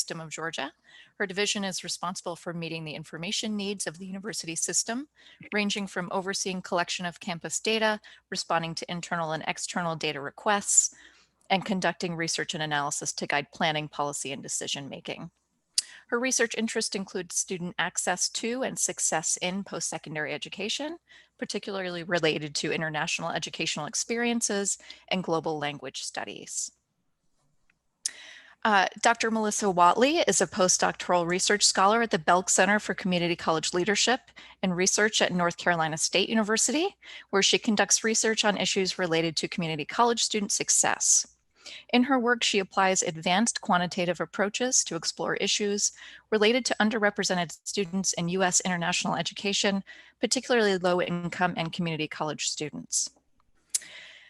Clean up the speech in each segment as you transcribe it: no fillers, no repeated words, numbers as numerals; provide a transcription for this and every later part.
System of Georgia. Her division is responsible for meeting the information needs of the university system, ranging from overseeing collection of campus data, responding to internal and external data requests, and conducting research and analysis to guide planning, policy, and decision-making. Her research interests include student access to and success in post-secondary education, particularly related to international educational experiences and global language studies. Dr. Melissa Whatley is a postdoctoral research scholar at the Belk Center for Community College Leadership and Research at North Carolina State University, where she conducts research on issues related to community college student success. In her work, she applies advanced quantitative approaches to explore issues related to underrepresented students in U.S. international education, particularly low-income and community college students.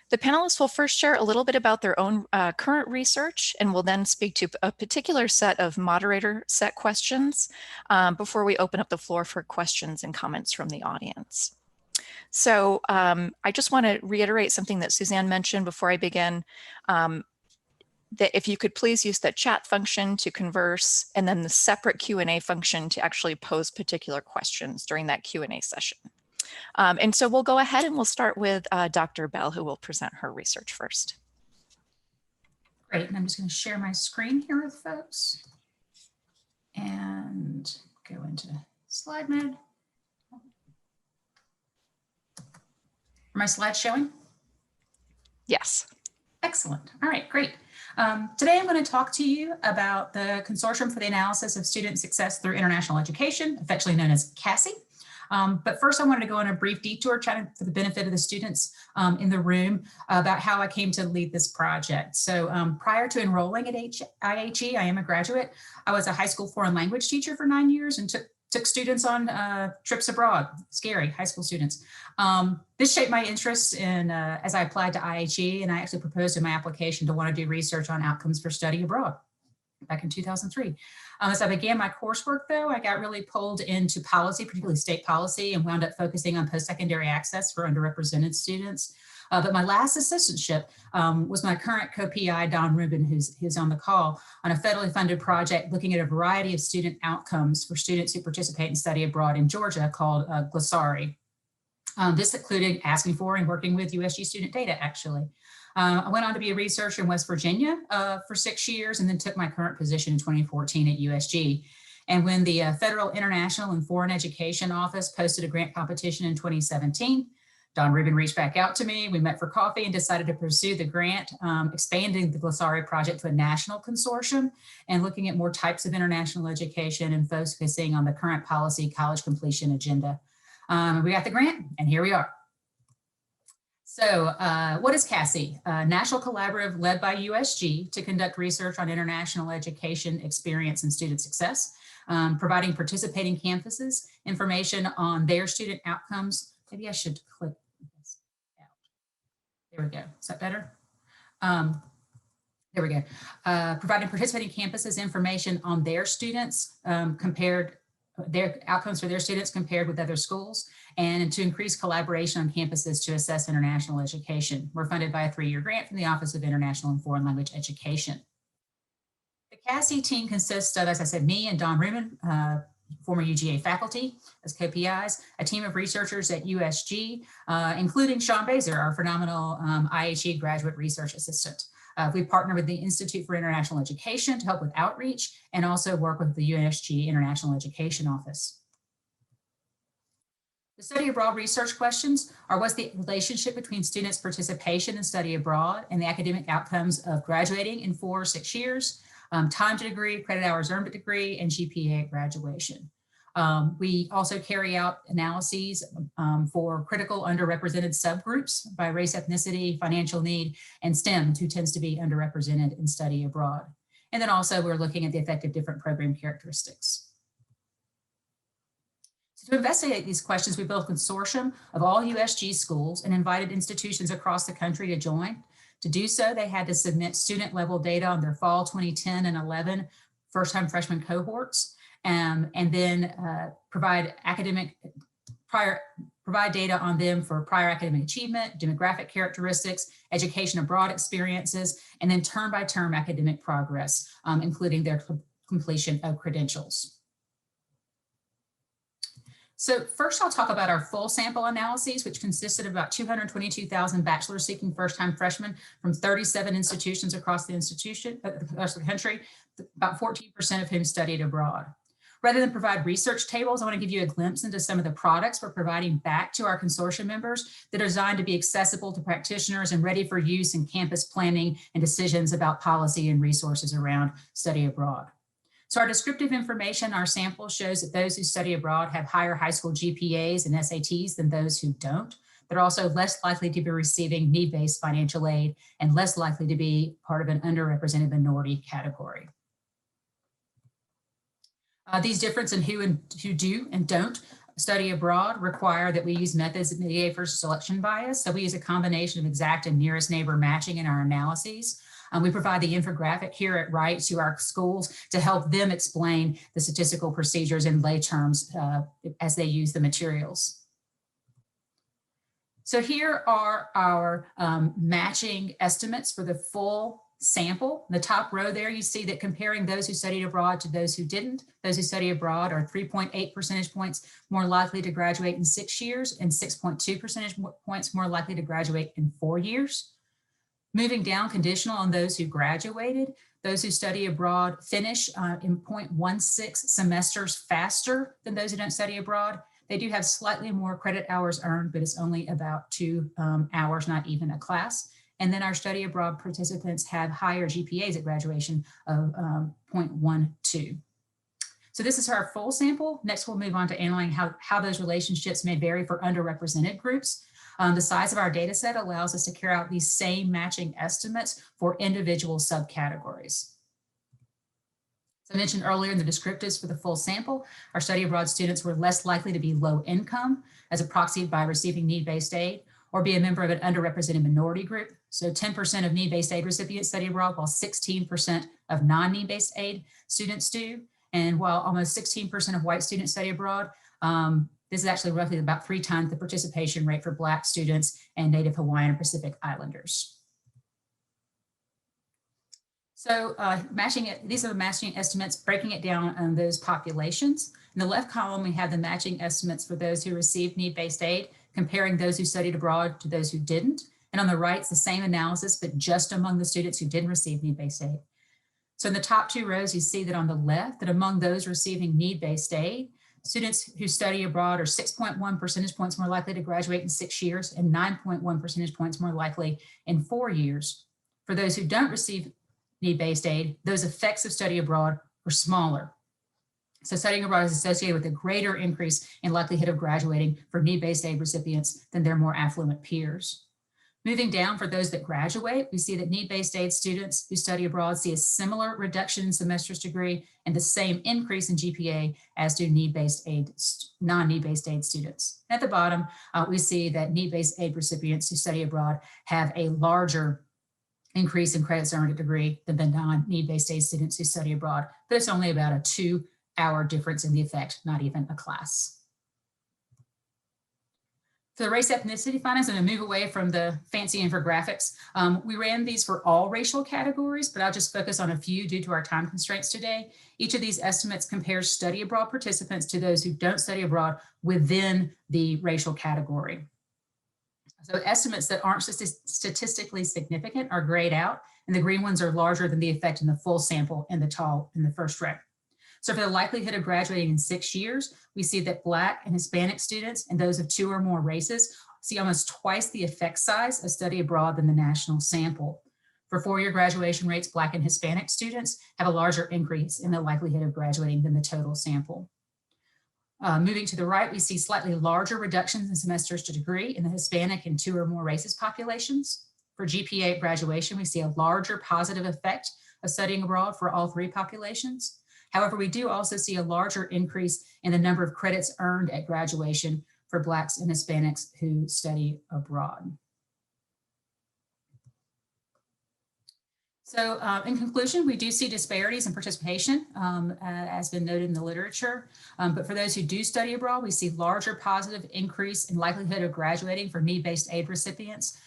The panelists will first share a little bit about their own current research and will then speak to a particular set of moderator set questions before we open up the floor for questions and comments from the audience. So I just want to reiterate something that Suzanne mentioned before I begin, that if you could please use the chat function to converse and then the separate Q&A function to actually pose particular questions during that Q&A session. And so we'll go ahead and we'll start with Dr. Bell, who will present her research first. Great, and I'm just going to share my screen here with folks and go into slide mode. Are my slides showing? Yes. Excellent. All right, great. Today I'm going to talk to you about the Consortium for the Analysis of Student Success Through International Education, affectionately known as CASI. But first I wanted to go on a brief detour chatting for the benefit of the students in the room about how I came to lead this project. So prior to enrolling at IHE, I am a graduate. I was a high school foreign language teacher for 9 years and took students on trips abroad, scary, high school students. This shaped my interest in as I applied to IHE, and I actually proposed in my application to want to do research on outcomes for study abroad back in 2003. As I began my coursework though, I got really pulled into policy, particularly state policy, and wound up focusing on post-secondary access for underrepresented students. But my last assistantship was my current co-PI, Don Rubin, who's on the call, on a federally funded project looking at a variety of student outcomes for students who participate in study abroad in Georgia called Glossary. This included asking for and working with USG student data, actually. I went on to be a researcher in West Virginia for 6 years and then took my current position in 2014 at USG. And when the Federal International and Foreign Education Office posted a grant competition in 2017, Don Rubin reached back out to me. We met for coffee and decided to pursue the grant, expanding the Glossary project to a national consortium and looking at more types of international education and focusing on the current policy college completion agenda. We got the grant and here we are. So what is CASI? A national collaborative led by USG to conduct research on international education experience and student success, providing participating campuses information on their student outcomes. Maybe I should click this out. There we go. Is that better? There we go. Providing participating campuses information on their students their outcomes for their students compared with other schools, and to increase collaboration on campuses to assess international education. We're funded by a 3-year grant from the Office of International and Foreign Language Education. The CASI team consists of, as I said, me and Don Rubin, former UGA faculty as co-PIs, a team of researchers at USG, including Sean Baser, our phenomenal IHE graduate research assistant. We partner with the Institute for International Education to help with outreach and also work with the USG International Education Office. The study abroad research questions are: what's the relationship between students' participation in study abroad and the academic outcomes of graduating in 4 or 6 years, time to degree, credit hours earned at degree, and GPA at graduation. We also carry out analyses for critical underrepresented subgroups by race, ethnicity, financial need, and STEM, who tends to be underrepresented in study abroad. And then also we're looking at the effect of different program characteristics. So to investigate these questions, we built a consortium of all USG schools and invited institutions across the country to join. To do so, they had to submit student level data on their fall 2010 and 11 first-time freshman cohorts. And then provide data on them for prior academic achievement, demographic characteristics, education abroad experiences, and then term by term academic progress, including their completion of credentials. So first I'll talk about our full sample analyses, which consisted of about 222,000 bachelor-seeking first-time freshmen from 37 institutions across the country, about 14% of whom studied abroad. Rather than provide research tables, I want to give you a glimpse into some of the products we're providing back to our consortium members that are designed to be accessible to practitioners and ready for use in campus planning and decisions about policy and resources around study abroad. So our descriptive information, our sample shows that those who study abroad have higher high school GPAs and SATs than those who don't. They're also less likely to be receiving need-based financial aid and less likely to be part of an underrepresented minority category. These differences in who do and don't study abroad require that we use methods that mitigate for selection bias. So we use a combination of exact and nearest neighbor matching in our analyses. We provide the infographic here at Wright to our schools to help them explain the statistical procedures in lay terms as they use the materials. So here are our matching estimates for the full sample. In the top row there, you see that comparing those who studied abroad to those who didn't, those who study abroad are 3.8 percentage points more likely to graduate in 6 years and 6.2 percentage points more likely to graduate in 4 years. Moving down, conditional on those who graduated, those who study abroad finish in 0.16 semesters faster than those who don't study abroad. They do have slightly more credit hours earned, but it's only about 2 hours, not even a class. And then our study abroad participants have higher GPAs at graduation of 0.12. So this is our full sample. Next, we'll move on to analyzing how those relationships may vary for underrepresented groups. The size of our data set allows us to carry out these same matching estimates for individual subcategories. As I mentioned earlier in the descriptives for the full sample, our study abroad students were less likely to be low income as a proxy by receiving need-based aid or be a member of an underrepresented minority group. So 10% of need-based aid recipients study abroad, while 16% of non-need-based aid students do. And while almost 16% of white students study abroad, this is actually roughly about 3 times the participation rate for Black students and Native Hawaiian and Pacific Islanders. So these are the matching estimates, breaking it down on those populations. In the left column, we have the matching estimates for those who received need-based aid, comparing those who studied abroad to those who didn't. And on the right, it's the same analysis, but just among the students who didn't receive need-based aid. So in the top 2 rows, you see that on the left, that among those receiving need-based aid, students who study abroad are 6.1 percentage points more likely to graduate in 6 years and 9.1 percentage points more likely in 4 years. For those who don't receive need-based aid, those effects of study abroad were smaller. So studying abroad is associated with a greater increase in likelihood of graduating for need-based aid recipients than their more affluent peers. Moving down, for those that graduate, we see that need-based aid students who study abroad see a similar reduction in semester's degree and the same increase in GPA as do need-based aid, non-need-based aid students. At the bottom, we see that need-based aid recipients who study abroad have a larger increase in credits earned at degree than the non-need-based aid students who study abroad, but it's only about a 2-hour difference in the effect, not even a class. For the race ethnicity findings, I'm going to move away from the fancy infographics. We ran these for all racial categories, but I'll just focus on a few due to our time constraints today. Each of these estimates compares study abroad participants to those who don't study abroad within the racial category. So estimates that aren't statistically significant are grayed out, and the green ones are larger than the effect in the full sample in the first row. So for the likelihood of graduating in 6 years, we see that Black and Hispanic students and those of 2 or more races see almost twice the effect size of study abroad than the national sample. For 4-year graduation rates, Black and Hispanic students have a larger increase in the likelihood of graduating than the total sample. Moving to the right, we see slightly larger reductions in semesters to degree in the Hispanic and 2 or more races populations. For GPA at graduation, we see a larger positive effect of studying abroad for all 3 populations. However, we do also see a larger increase in the number of credits earned at graduation for Blacks and Hispanics who study abroad. So in conclusion, we do see disparities in participation, as been noted in the literature. But for those who do study abroad, we see larger positive increase in likelihood of graduating for need-based aid recipients,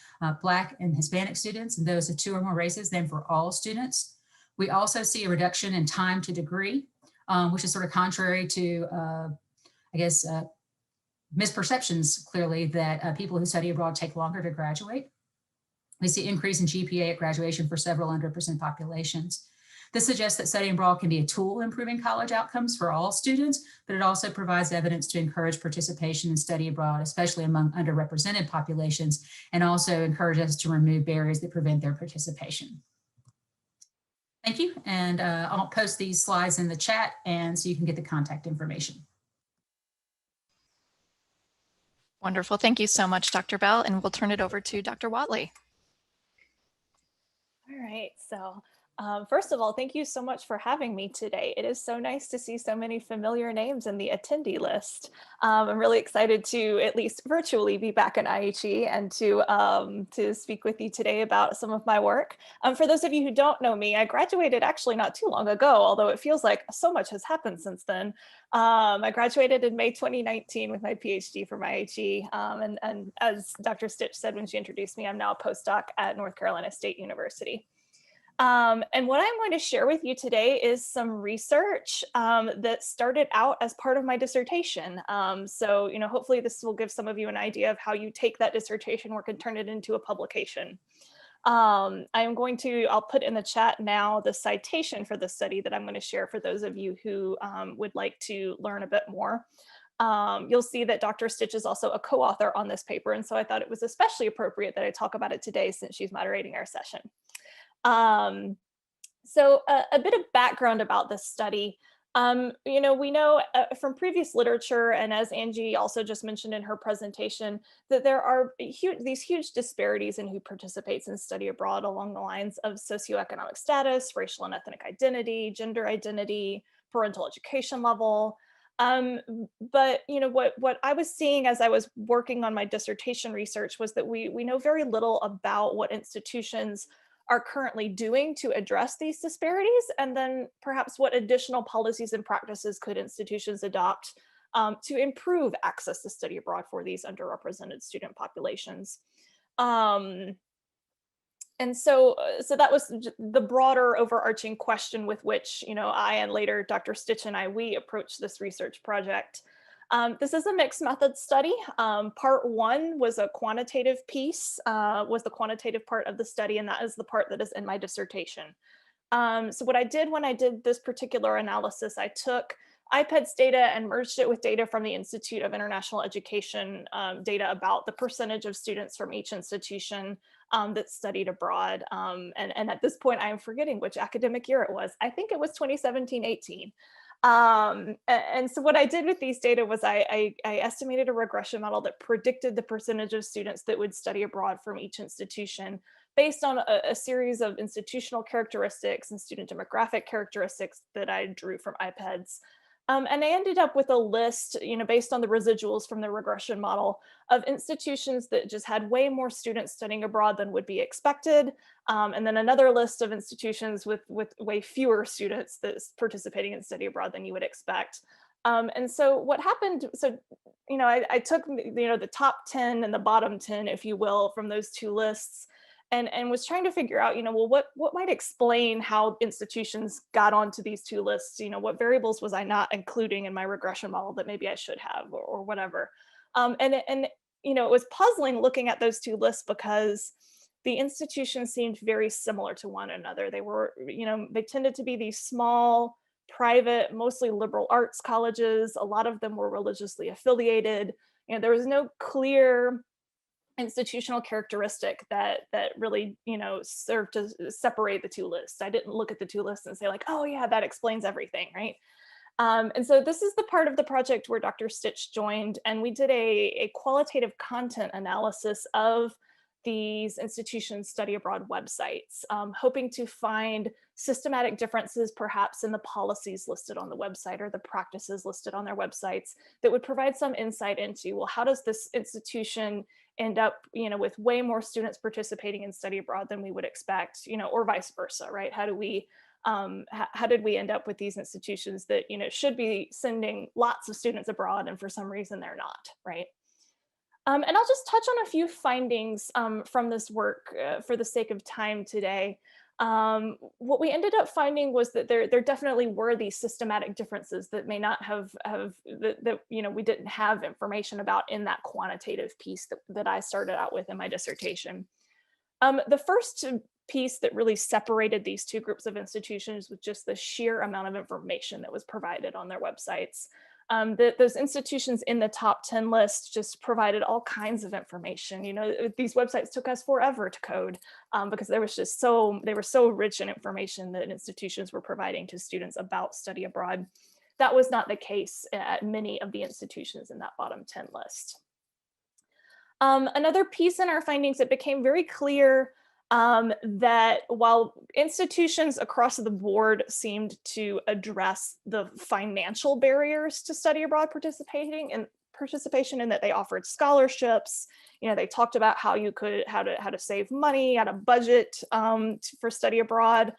Black and Hispanic students, and those of 2 or more races than for all students. We also see a reduction in time to degree, which is sort of contrary to, I guess, misperceptions clearly that people who study abroad take longer to graduate. We see increase in GPA at graduation for several underrepresented populations. This suggests that studying abroad can be a tool improving college outcomes for all students, but it also provides evidence to encourage participation in study abroad, especially among underrepresented populations, and also encourage us to remove barriers that prevent their participation. Thank you, and I'll post these slides in the chat, and so you can get the contact information. Wonderful. Thank you so much, Dr. Bell, and we'll turn it over to Dr. Whatley. All right, so first of all, thank you so much for having me today. It is so nice to see so many familiar names in the attendee list. I'm really excited to at least virtually be back in IHE and to speak with you today about some of my work. For those of you who don't know me, I graduated actually not too long ago, although it feels like so much has happened since then. I graduated in May 2019 with my PhD from IHE, and as Dr. Stich said when she introduced me, I'm now a postdoc at North Carolina State University. And what I'm going to share with you today is some research that started out as part of my dissertation. So, hopefully this will give some of you an idea of how you take that dissertation work and turn it into a publication. I'll put in the chat now the citation for the study that I'm going to share for those of you who would like to learn a bit more. You'll see that Dr. Stich is also a co-author on this paper, and so I thought it was especially appropriate that I talk about it today since she's moderating our session. So a bit of background about this study. We know from previous literature, and as Angie also just mentioned in her presentation, that there are these huge disparities in who participates in study abroad along the lines of socioeconomic status, racial and ethnic identity, gender identity, parental education level. But what I was seeing as I was working on my dissertation research was that we know very little about what institutions are currently doing to address these disparities, and then perhaps what additional policies and practices could institutions adopt to improve access to study abroad for these underrepresented student populations. And so that was the broader overarching question with which I and later Dr. Stich and we approached this research project. This is a mixed method study. Part one was a quantitative piece, was the quantitative part of the study, and that is the part that is in my dissertation. So what I did when I did this particular analysis, I took IPEDS data and merged it with data from the Institute of International Education, data about the percentage of students from each institution that studied abroad. And at this point, I am forgetting which academic year it was. I think it was 2017-18. And so what I did with these data was I estimated a regression model that predicted the percentage of students that would study abroad from each institution based on a series of institutional characteristics and student demographic characteristics that I drew from IPEDS. And I ended up with a list, based on the residuals from the regression model of institutions that just had way more students studying abroad than would be expected. And then another list of institutions with way fewer students that's participating in study abroad than you would expect. And so what happened, I took, the top 10 and the bottom 10, if you will, from those two lists, and was trying to figure out, well, what might explain how institutions got onto these two lists? What variables was I not including in my regression model that maybe I should have, or whatever. And it was puzzling looking at those two lists because the institutions seemed very similar to one another. They were, they tended to be these small, private, mostly liberal arts colleges. A lot of them were religiously affiliated. There was no clear institutional characteristic that really served to separate the two lists. I didn't look at the two lists and say like, oh yeah, that explains everything, right? And so this is the part of the project where Dr. Stich joined, and we did a qualitative content analysis of these institutions' study abroad websites, hoping to find systematic differences perhaps in the policies listed on the website or the practices listed on their websites that would provide some insight into, well, how does this institution end up, with way more students participating in study abroad than we would expect, or vice versa, right? How did we end up with these institutions that, should be sending lots of students abroad and for some reason they're not, right? And I'll just touch on a few findings from this work for the sake of time today. What we ended up finding was that there definitely were these systematic differences that may not have that you know, we didn't have information about in that quantitative piece that I started out with in my dissertation. The first piece that really separated these two groups of institutions was just the sheer amount of information that was provided on their websites. Those institutions in the top 10 list just provided all kinds of information. You know, these websites took us forever to code because there was just they were so rich in information that institutions were providing to students about study abroad. That was not the case at many of the institutions in that bottom 10 list. Another piece in our findings, it became very clear that while institutions across the board seemed to address the financial barriers to study abroad participation, and that they offered scholarships, you know, they talked about how to save money, how to budget for study abroad.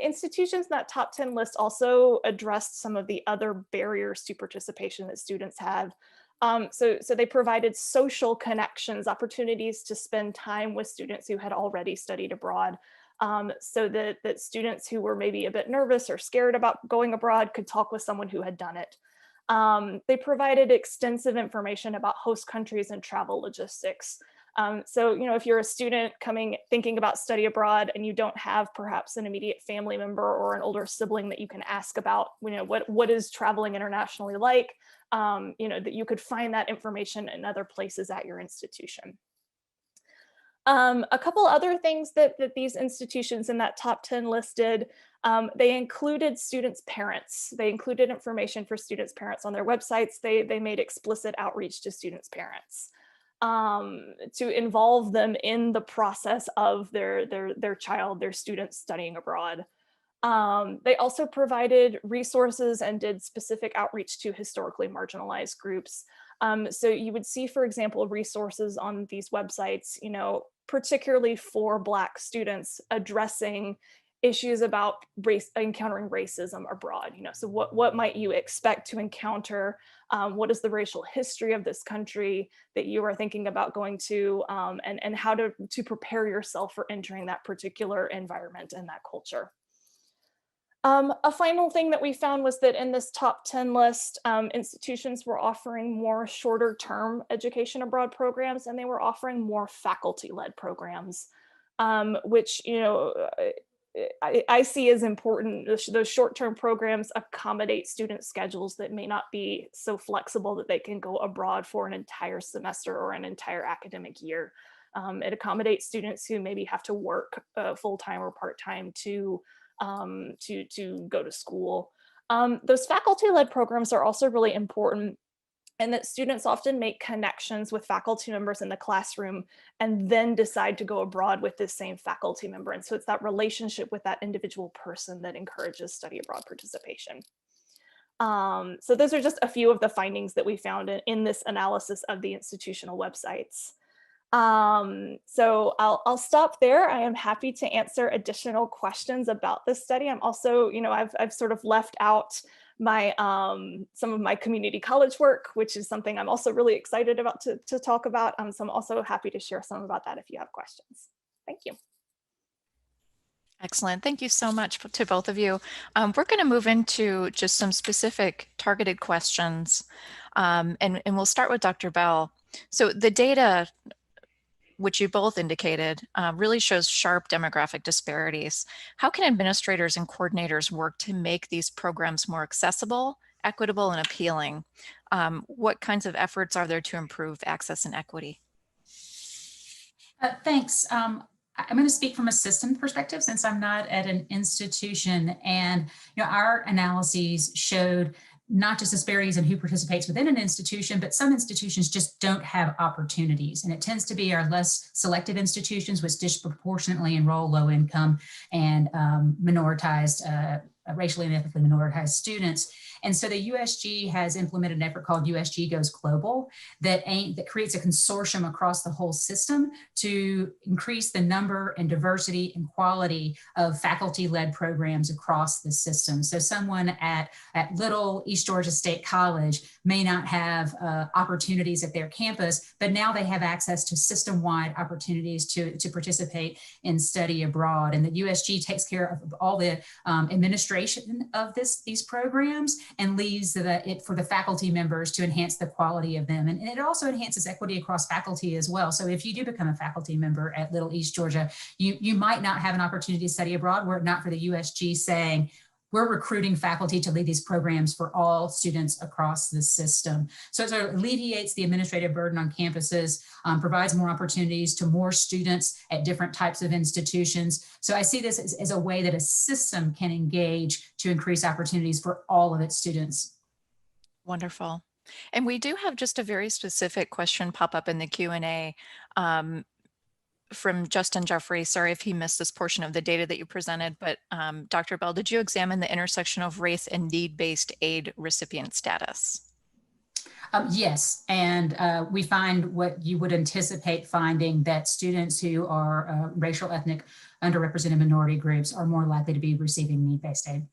Institutions in that top 10 list also addressed some of the other barriers to participation that students have. So they provided social connections, opportunities to spend time with students who had already studied abroad, so that students who were maybe a bit nervous or scared about going abroad could talk with someone who had done it. They provided extensive information about host countries and travel logistics. So, you know, if you're a student thinking about study abroad and you don't have perhaps an immediate family member or an older sibling that you can ask about, you know, what is traveling internationally like, you know, that you could find that information in other places at your institution. A couple other things that these institutions in that top 10 listed, they included students' parents. They included information for students' parents on their websites. They made explicit outreach to students' parents to involve them in the process of their child, their students studying abroad. They also provided resources and did specific outreach to historically marginalized groups. So you would see, for example, resources on these websites, you know, particularly for Black students addressing issues about encountering racism abroad. You know, so what might you expect to encounter? What is the racial history of this country that you are thinking about going to, and how to prepare yourself for entering that particular environment and that culture. A final thing that we found was that in this top 10 list, institutions were offering more shorter term education abroad programs, and they were offering more faculty-led programs, which, you know, I see as important. Those short-term programs accommodate student schedules that may not be so flexible that they can go abroad for an entire semester or an entire academic year. It accommodates students who maybe have to work full-time or part-time to go to school. Those faculty-led programs are also really important, and that students often make connections with faculty members in the classroom and then decide to go abroad with this same faculty member. And so it's that relationship with that individual person that encourages study abroad participation. So those are just a few of the findings that we found in this analysis of the institutional websites. So I'll stop there. I am happy to answer additional questions about this study. I'm also, you know, I've sort of left out my some of my community college work, which is something I'm also really excited about to talk about. So I'm also happy to share some about that if you have questions. Thank you. Excellent. Thank you so much to both of you. We're going to move into just some specific targeted questions, and we'll start with Dr. Bell. So the data, which you both indicated, really shows sharp demographic disparities. How can administrators and coordinators work to make these programs more accessible, equitable, and appealing? What kinds of efforts are there to improve access and equity? Thanks. I'm going to speak from a system perspective since I'm not at an institution, and you know, our analyses showed not just disparities in who participates within an institution, but some institutions just don't have opportunities. And it tends to be our less selective institutions which disproportionately enroll low income and minoritized racially and ethnically minoritized students. And so the USG has implemented an effort called USG Goes Global that creates a consortium across the whole system to increase the number and diversity and quality of faculty-led programs across the system. So someone at Little East Georgia State College may not have opportunities at their campus, but now they have access to system-wide opportunities to participate in study abroad. And the USG takes care of all the administration of these programs and leaves it for the faculty members to enhance the quality of them. And it also enhances equity across faculty as well. So if you do become a faculty member at Little East Georgia, you might not have an opportunity to study abroad were it not for the USG saying, we're recruiting faculty to lead these programs for all students across the system. So it alleviates the administrative burden on campuses, provides more opportunities to more students at different types of institutions. So I see this as a way that a system can engage to increase opportunities for all of its students. Wonderful. And we do have just a very specific question pop up in the Q&A from Justin Jeffrey. Sorry if he missed this portion of the data that you presented, but Dr. Bell, did you examine the intersection of race and need-based aid recipient status? Yes, and we find what you would anticipate finding, that students who are racial, ethnic, underrepresented minority groups are more likely to be receiving need-based aid.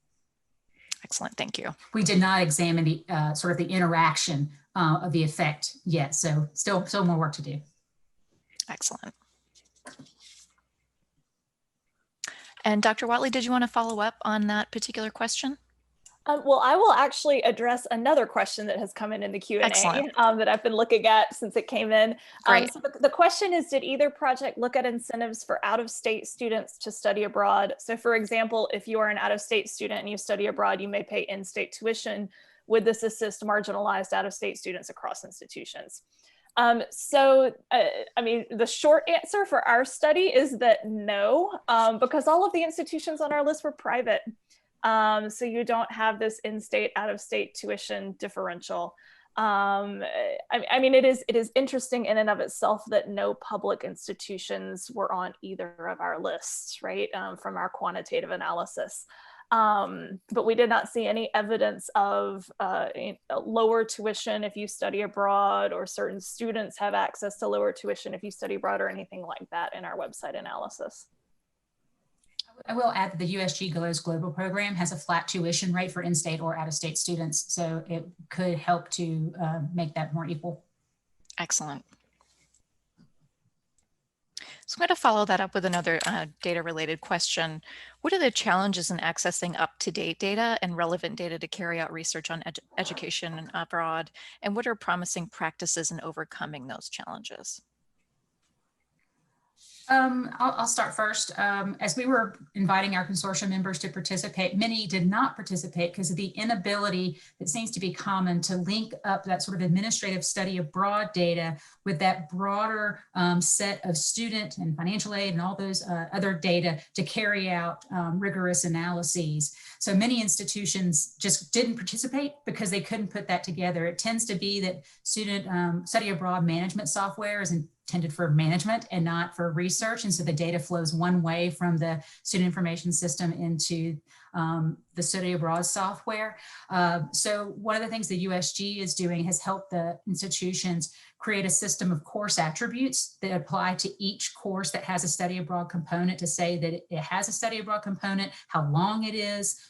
Excellent, thank you. We did not examine the sort of the interaction of the effect yet, so still more work to do. Excellent. And Dr. Whatley, did you want to follow up on that particular question? Well, I will actually address another question that has come in the Q&A that I've been looking at since it came in. So the question is, did either project look at incentives for out-of-state students to study abroad? So for example, if you are an out-of-state student and you study abroad, you may pay in-state tuition. Would this assist marginalized out-of-state students across institutions? I mean, the short answer for our study is that no, because all of the institutions on our list were private. So you don't have this in-state, out-of-state tuition differential. I mean, it is interesting in and of itself that no public institutions were on either of our lists, right, from our quantitative analysis. But we did not see any evidence of lower tuition if you study abroad, or certain students have access to lower tuition if you study abroad, or anything like that in our website analysis. I will add that the USG Goes Global program has a flat tuition rate for in-state or out-of-state students, so it could help to make that more equal. Excellent. So I'm going to follow that up with another data-related question. What are the challenges in accessing up-to-date data and relevant data to carry out research on education abroad? And what are promising practices in overcoming those challenges? I'll start first. As we were inviting our consortium members to participate, many did not participate because of the inability that seems to be common to link up that sort of administrative study abroad data with that broader set of student and financial aid and all those other data to carry out rigorous analyses. So many institutions just didn't participate because they couldn't put that together. It tends to be that student study abroad management software is intended for management and not for research. And so the data flows one way from the student information system into the study abroad software. So one of the things the USG is doing has helped the institutions create a system of course attributes that apply to each course that has a study abroad component, to say that it has a study abroad component, how long it is,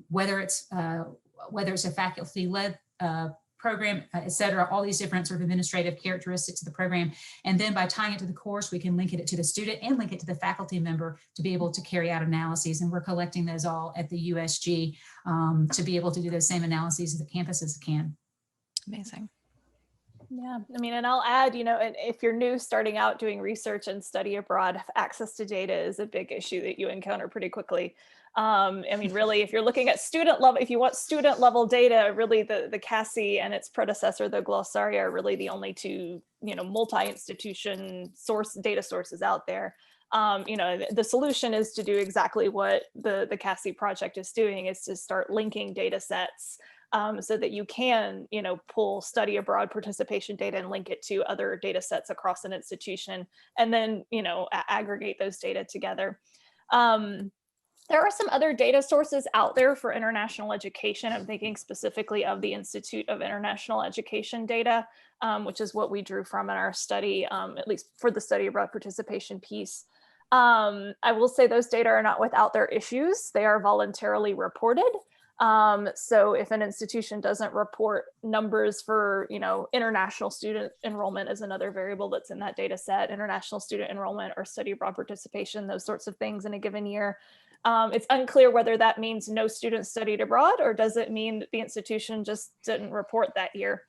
whether it's a faculty-led program, et cetera, all these different sort of administrative characteristics of the program. And then by tying it to the course, we can link it to the student and link it to the faculty member to be able to carry out analyses. And we're collecting those all at the USG to be able to do those same analyses that campuses can. Amazing. Yeah, I mean, and I'll add, you know, and if you're new starting out doing research and study abroad, access to data is a big issue that you encounter pretty quickly. I mean, really, if you're looking at student level, if you want student level data, really the CASI and its predecessor, the Glossaria, are really the only two, you know, multi-institution data sources out there. You know, the solution is to do exactly what the CASI project is doing, is to start linking data sets so that you can, you know, pull study abroad participation data and link it to other data sets across an institution, and then, you know, aggregate those data together. There are some other data sources out there for international education. I'm thinking specifically of the Institute of International Education data, which is what we drew from in our study, at least for the study abroad participation piece. I will say those data are not without their issues. They are voluntarily reported. So if an institution doesn't report numbers for, international student enrollment is another variable that's in that data set, international student enrollment or study abroad participation, those sorts of things in a given year. It's unclear whether that means no students studied abroad or does it mean that the institution just didn't report that year.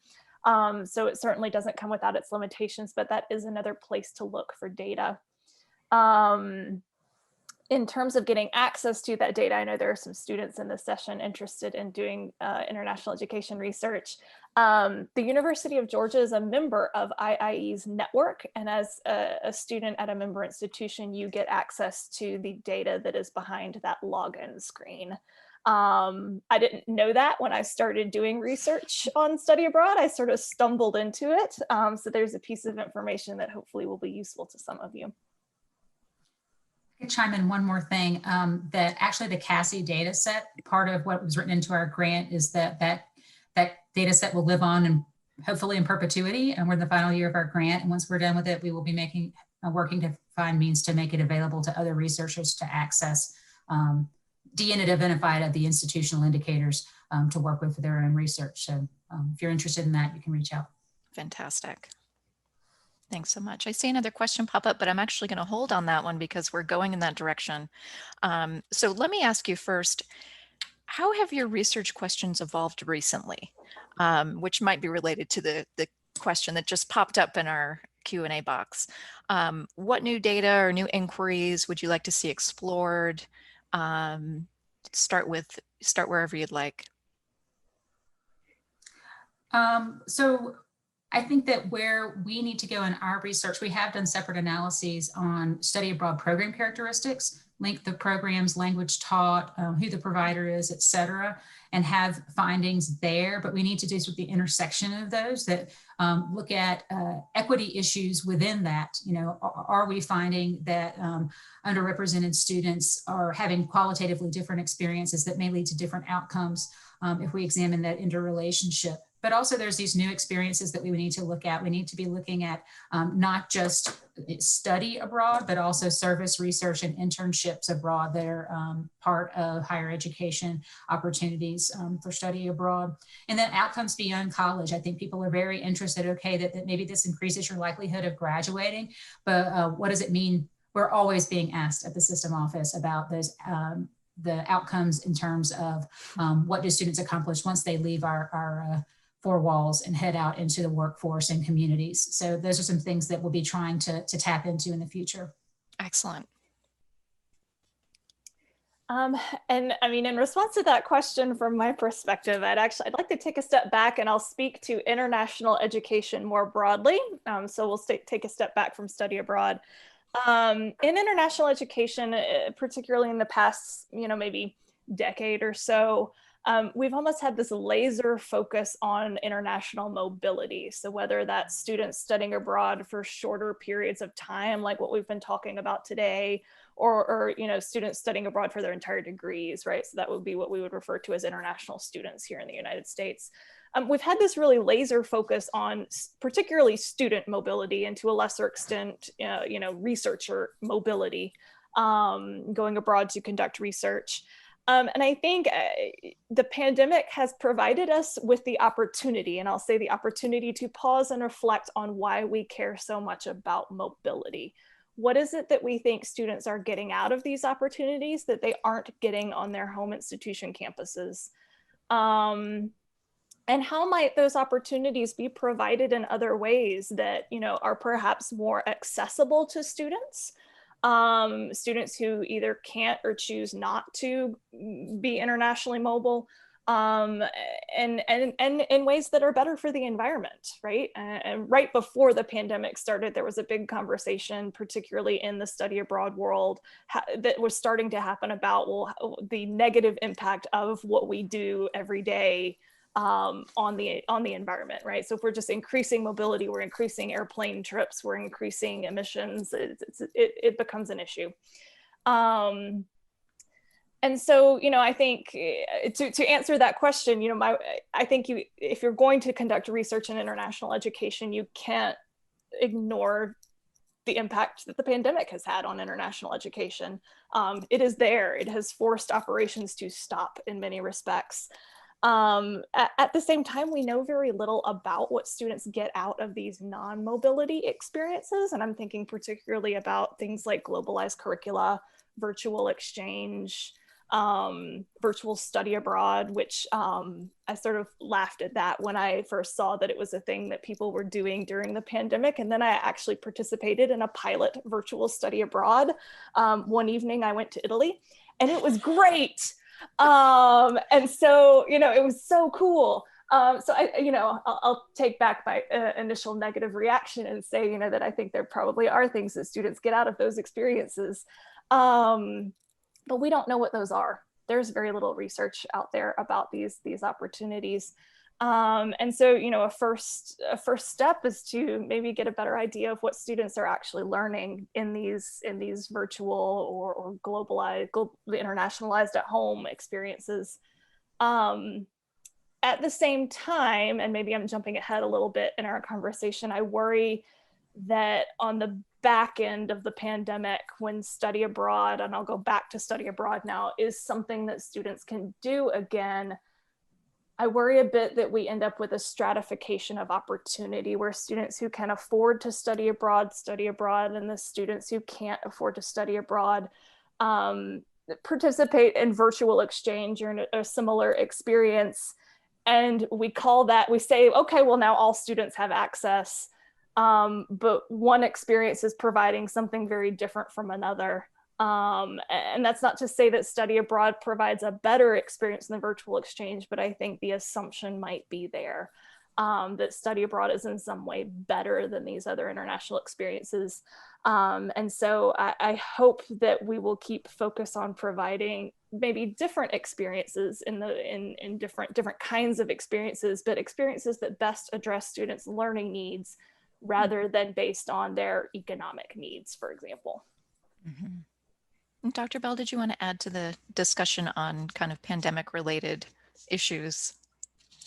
So it certainly doesn't come without its limitations, but that is another place to look for data. In terms of getting access to that data, I know there are some students in this session interested in doing international education research. The University of Georgia is a member of IIE's network, and as a student at a member institution, you get access to the data that is behind that login screen. I didn't know that when I started doing research on study abroad. I sort of stumbled into it. So there's a piece of information that hopefully will be useful to some of you. Chime in one more thing, that actually the CASI data set, part of what was written into our grant is that data set will live on and hopefully in perpetuity, and we're in the final year of our grant, and once we're done with it, we will be working to find means to make it available to other researchers to access de-identified of the institutional indicators to work with for their own research. So if you're interested in that, you can reach out. Fantastic. Thanks so much. I see another question pop up, but I'm actually going to hold on that one because we're going in that direction. So let me ask you first, how have your research questions evolved recently? Which might be related to the question that just popped up in our Q&A box. What new data or new inquiries would you like to see explored? Start wherever you'd like. So I think that where we need to go in our research, we have done separate analyses on study abroad program characteristics, length of programs, language taught, who the provider is, et cetera, and have findings there. But we need to do sort of the intersection of those that look at equity issues within that. Are we finding that underrepresented students are having qualitatively different experiences that may lead to different outcomes if we examine that interrelationship? But also there's these new experiences that we need to look at. We need to be looking at not just study abroad, but also service, research, and internships abroad that are part of higher education opportunities for study abroad. And then outcomes beyond college. I think people are very interested, okay, that maybe this increases your likelihood of graduating, but what does it mean? We're always being asked at the system office about those the outcomes in terms of what do students accomplish once they leave our four walls and head out into the workforce and communities. So those are some things that we'll be trying to tap into in the future. Excellent. And I mean, in response to that question, from my perspective, I'd like to take a step back and I'll speak to international education more broadly. So we'll take a step back from study abroad. In international education, particularly in the past, maybe decade or so, we've almost had this laser focus on international mobility. So whether that's students studying abroad for shorter periods of time, like what we've been talking about today, or students studying abroad for their entire degrees, right? So that would be what we would refer to as international students here in the United States. We've had this really laser focus on particularly student mobility and to a lesser extent, researcher mobility, going abroad to conduct research. And I think the pandemic has provided us with the opportunity, and I'll say the opportunity to pause and reflect on why we care so much about mobility. What is it that we think students are getting out of these opportunities that they aren't getting on their home institution campuses? And how might those opportunities be provided in other ways that, are perhaps more accessible to students? Students who either can't or choose not to be internationally mobile, and in ways that are better for the environment, right? And right before the pandemic started, there was a big conversation, particularly in the study abroad world, that was starting to happen about, the negative impact of what we do every day on the environment, right? So if we're just increasing mobility, we're increasing airplane trips, we're increasing emissions, it becomes an issue. And so, I think to answer that question, I think if you're going to conduct research in international education, you can't ignore the impact that the pandemic has had on international education. It is there. It has forced operations to stop in many respects. At the same time, we know very little about what students get out of these non-mobility experiences. And I'm thinking particularly about things like globalized curricula, virtual exchange, virtual study abroad, which I sort of laughed at that when I first saw that it was a thing that people were doing during the pandemic. And then I actually participated in a pilot virtual study abroad. One evening I went to Italy and it was great. And so, it was so cool. So I'll take back my initial negative reaction and say, that I think there probably are things that students get out of those experiences. But we don't know what those are. There's very little research out there about these opportunities. And so, a first step is to maybe get a better idea of what students are actually learning in these virtual or globalized, internationalized at home experiences. At the same time, and maybe I'm jumping ahead a little bit in our conversation, I worry that on the back end of the pandemic, when study abroad, and I'll go back to study abroad now, is something that students can do again, I worry a bit that we end up with a stratification of opportunity where students who can afford to study abroad, and the students who can't afford to study abroad participate in virtual exchange or in a similar experience. And we say, okay, well, now all students have access. But one experience is providing something very different from another. And that's not to say that study abroad provides a better experience than virtual exchange, but I think the assumption might be there that study abroad is in some way better than these other international experiences. And so I hope that we will keep focus on providing maybe different experiences in different kinds of experiences, but experiences that best address students' learning needs rather than based on their economic needs, for example. Mm-hmm. And Dr. Bell, did you want to add to the discussion on kind of pandemic-related issues?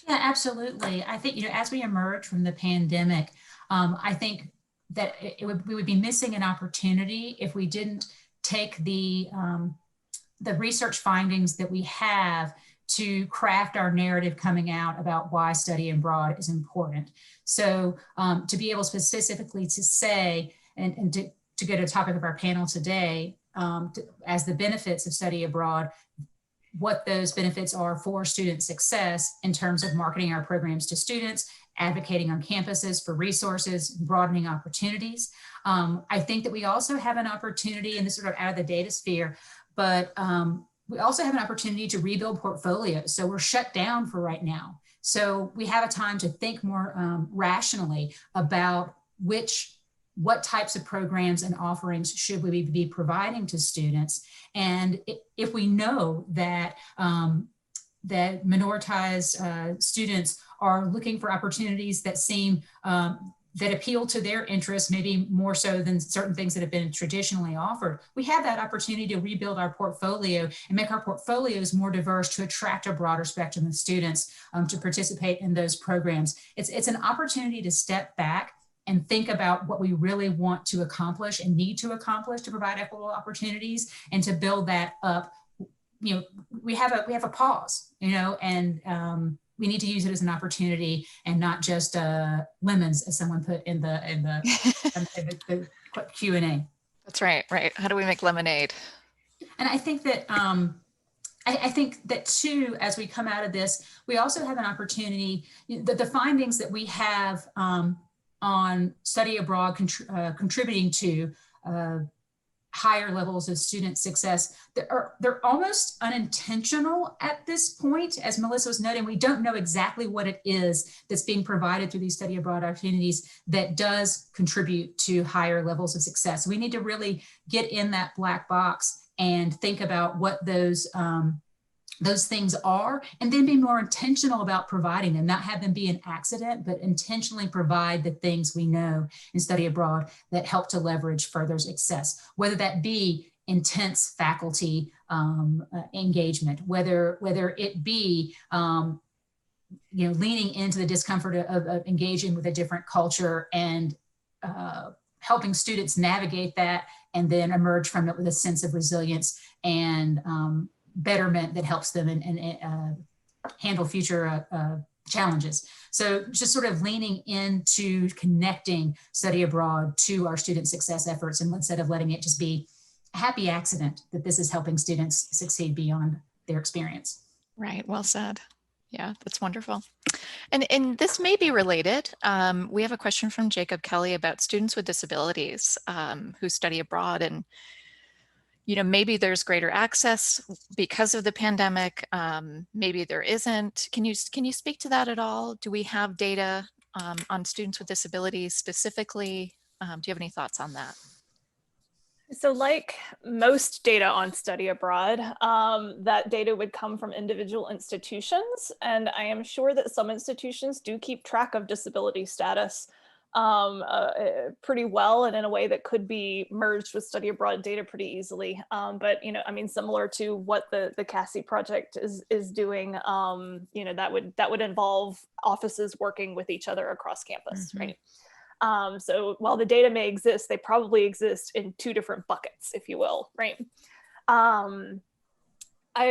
Yeah, absolutely. I think, as we emerge from the pandemic, I think that we would be missing an opportunity if we didn't take the research findings that we have to craft our narrative coming out about why study abroad is important. So to be able specifically to say, and to go to the topic of our panel today, as the benefits of study abroad, what those benefits are for student success in terms of marketing our programs to students, advocating on campuses for resources, broadening opportunities. I think that we also have an opportunity, and this is sort of out of the data sphere, but we also have an opportunity to rebuild portfolios. So we're shut down for right now. So we have a time to think more rationally about what types of programs and offerings should we be providing to students. And if we know that that minoritized students are looking for opportunities that seem that appeal to their interests, maybe more so than certain things that have been traditionally offered, we have that opportunity to rebuild our portfolio and make our portfolios more diverse to attract a broader spectrum of students to participate in those programs. It's an opportunity to step back and think about what we really want to accomplish and need to accomplish to provide equitable opportunities, and to build that up. We have a pause, and we need to use it as an opportunity and not just lemons, as someone put in the Q&A. That's right. How do we make lemonade? And I think that I think that too, as we come out of this, we also have an opportunity. The findings that we have on study abroad contributing to higher levels of student success, they're almost unintentional at this point. As Melissa was noting, we don't know exactly what it is that's being provided through these study abroad opportunities that does contribute to higher levels of success. We need to really get in that black box and think about what those things are, and then be more intentional about providing them, not have them be an accident, but intentionally provide the things we know in study abroad that help to leverage further success, whether that be intense faculty engagement, whether it be leaning into the discomfort of engaging with a different culture and helping students navigate that and then emerge from it with a sense of resilience and betterment that helps them and handle future challenges. So just sort of leaning into connecting study abroad to our student success efforts, and instead of letting it just be a happy accident that this is helping students succeed beyond their experience. Right, well said. Yeah, that's wonderful. And this may be related. We have a question from Jacob Kelly about students with disabilities who study abroad, and maybe there's greater access because of the pandemic. Maybe there isn't. Can you speak to that at all? Do we have data on students with disabilities specifically? Do you have any thoughts on that? So like most data on study abroad, that data would come from individual institutions. And I am sure that some institutions do keep track of disability status pretty well and in a way that could be merged with study abroad data pretty easily. But, I mean, similar to what the CASI project is doing, that would involve offices working with each other across campus, Mm-hmm. right? So while the data may exist, they probably exist in two different buckets, if you will, right? I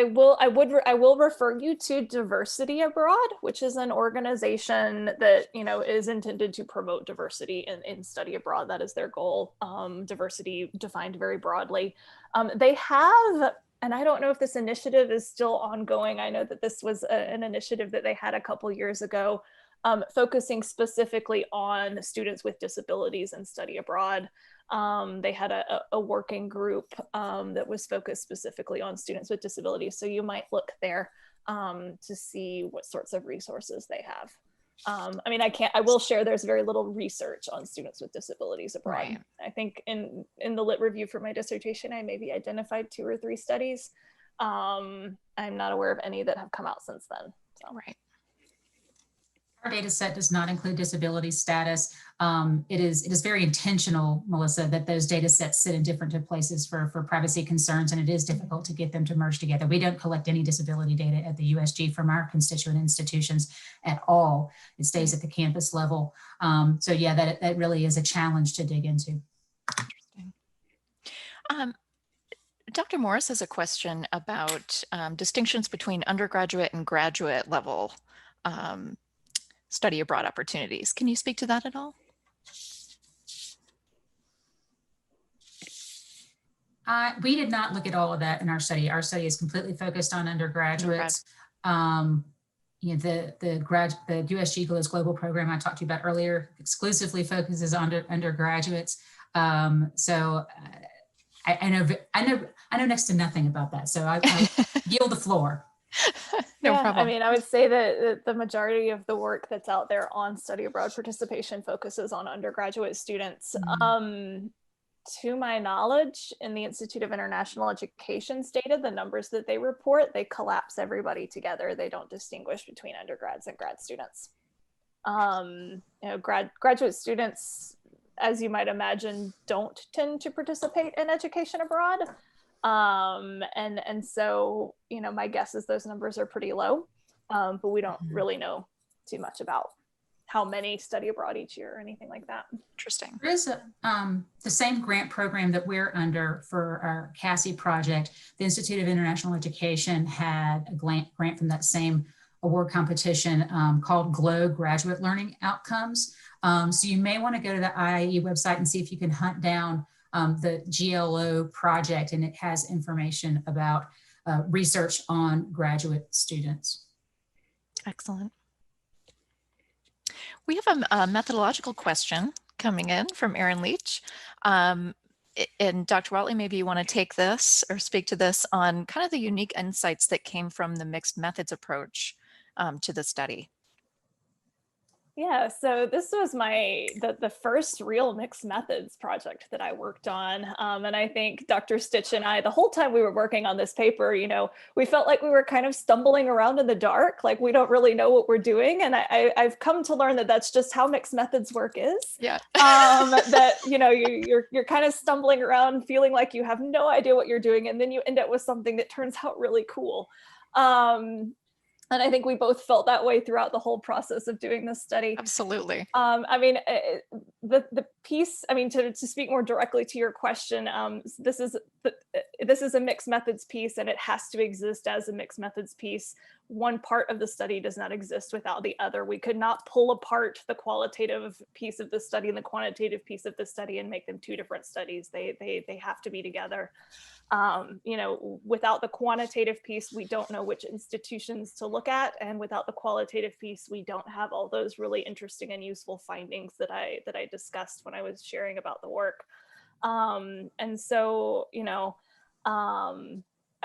will refer you to Diversity Abroad, which is an organization that is intended to promote diversity in study abroad. That is their goal. Diversity defined very broadly. They have, and I don't know if this initiative is still ongoing. I know that this was an initiative that they had a couple years ago. Focusing specifically on students with disabilities and study abroad. They had a working group that was focused specifically on students with disabilities. So you might look there to see what sorts of resources they have. I mean, I will share there's very little research on students with disabilities abroad. Right. I think in the lit review for my dissertation, I maybe identified 2 or 3 studies. I'm not aware of any that have come out since then. So. Right. Our data set does not include disability status. It is very intentional, Melissa, that those data sets sit in different places for privacy concerns, and it is difficult to get them to merge together. We don't collect any disability data at the USG from our constituent institutions at all. It stays at the campus level. So yeah, that really is a challenge to dig into. Interesting. Dr. Morris has a question about distinctions between undergraduate and graduate level study abroad opportunities. Can you speak to that at all? We did not look at all of that in our study. Our study is completely focused on undergraduates. The USG Global Program I talked to you about earlier exclusively focuses on undergraduates. So I know next to nothing about that. So I yield the floor. No problem. I mean, I would say that the majority of the work that's out there on study abroad participation focuses on undergraduate students. Mm-hmm. To my knowledge, in the Institute of International Education's data, the numbers that they report, they collapse everybody together. They don't distinguish between undergrads and grad students. Graduate students, as you might imagine, don't tend to participate in education abroad. And so, my guess is those numbers are pretty low, but we don't really know too much about how many study abroad each year or anything like that. Interesting. There is the same grant program that we're under for our CASI project. The Institute of International Education had a grant from that same award competition called GLOW, Graduate Learning Outcomes. So you may want to go to the IIE website and see if you can hunt down the GLO project, and it has information about research on graduate students. Excellent. We have a methodological question coming in from Erin Leach. And Dr. Whatley, maybe you want to take this or speak to this on kind of the unique insights that came from the mixed methods approach to the study. Yeah, so this was the first real mixed methods project that I worked on. And I think Dr. Stich and I, the whole time we were working on this paper, we felt like we were kind of stumbling around in the dark, like we don't really know what we're doing. And I've come to learn that that's just how mixed methods work is. Yeah. That, you're kind of stumbling around feeling like you have no idea what you're doing. And then you end up with something that turns out really cool. And I think we both felt that way throughout the whole process of doing this study. Absolutely. I mean, the piece, I mean, to speak more directly to your question, this is a mixed methods piece, and it has to exist as a mixed methods piece. One part of the study does not exist without the other. We could not pull apart the qualitative piece of the study and the quantitative piece of the study and make them two different studies. They have to be together. Without the quantitative piece, we don't know which institutions to look at. And without the qualitative piece, we don't have all those really interesting and useful findings that I discussed when I was sharing about the work. And so,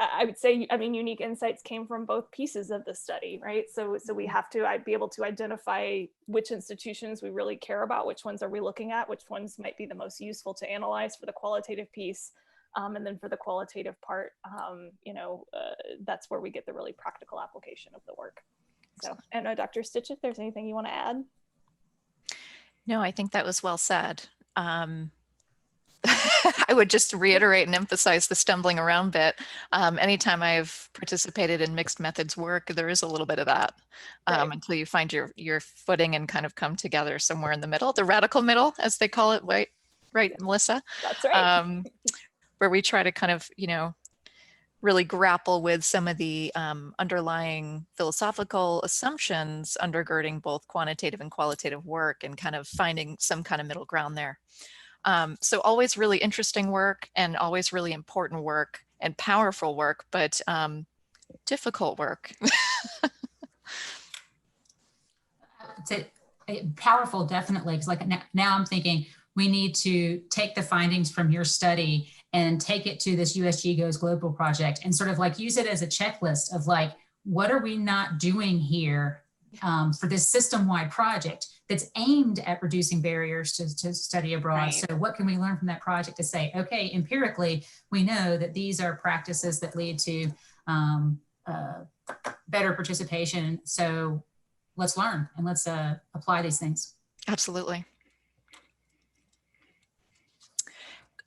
I would say, I mean, unique insights came from both pieces of the study, right? So we have to be able to identify which institutions we really care about, which ones are we looking at, which ones might be the most useful to analyze for the qualitative piece. And then for the qualitative part, that's where we get the really practical application of the work. So, and Dr. Stich, if there's anything you want to add? No, I think that was well said. I would just reiterate and emphasize the stumbling around bit. Anytime I've participated in mixed methods work, there is a little bit of that until you find your footing and kind of come together somewhere in the middle, the radical middle, as they call it, right, Melissa? That's right. Where we try to kind of, really grapple with some of the underlying philosophical assumptions undergirding both quantitative and qualitative work and kind of finding some kind of middle ground there. So always really interesting work and always really important work and powerful work, but difficult work. Powerful, definitely. Because like now I'm thinking we need to take the findings from your study and take it to this USG Goes Global project and sort of like use it as a checklist of like, what are we not doing here for this system-wide project that's aimed at reducing barriers to study abroad. Right. So what can we learn from that project to say, okay, empirically, we know that these are practices that lead to better participation. So let's learn and let's apply these things. Absolutely.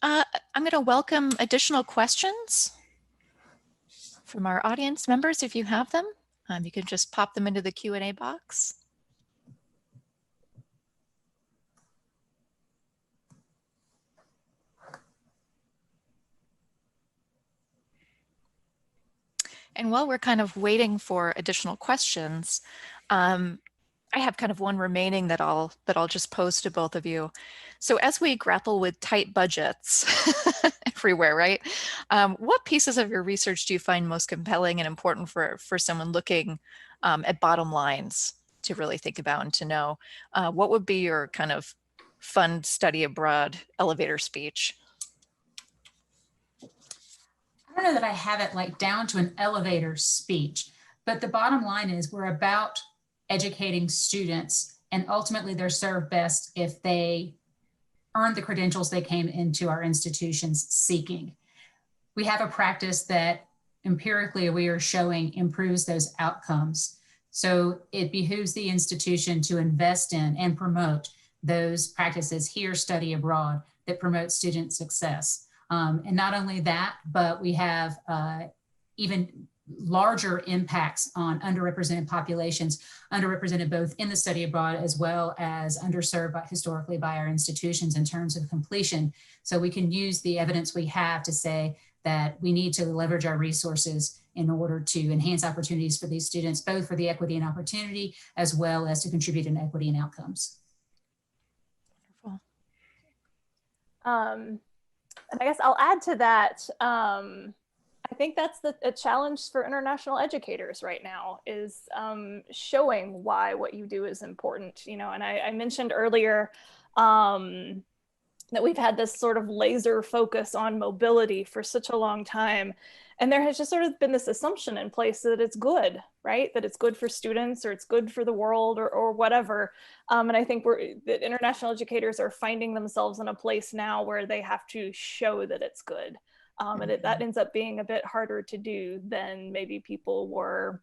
I'm going to welcome additional questions from our audience members. If you have them, you can just pop them into the Q&A box. And while we're kind of waiting for additional questions, I have kind of one remaining that I'll just pose to both of you. So as we grapple with tight budgets everywhere, right? What pieces of your research do you find most compelling and important for someone looking at bottom lines to really think about and to know? What would be your kind of fun study abroad elevator speech? I don't know that I have it like down to an elevator speech, but the bottom line is we're about educating students, and ultimately they're served best if they earn the credentials they came into our institutions seeking. We have a practice that empirically we are showing improves those outcomes. So it behooves the institution to invest in and promote those practices here, study abroad, that promote student success. And not only that, but we have even larger impacts on underrepresented populations, underrepresented both in the study abroad as well as underserved historically by our institutions in terms of completion. So we can use the evidence we have to say that we need to leverage our resources in order to enhance opportunities for these students, both for the equity and opportunity, as well as to contribute in equity and outcomes. Wonderful. And I guess I'll add to that. I think that's a challenge for international educators right now is showing why what you do is important. And I mentioned earlier, that we've had this sort of laser focus on mobility for such a long time. And there has just sort of been this assumption in place that it's good, right? That it's good for students or it's good for the world or whatever. And I think that international educators are finding themselves in a place now where they have to show that it's good. That ends up being a bit harder to do than maybe people were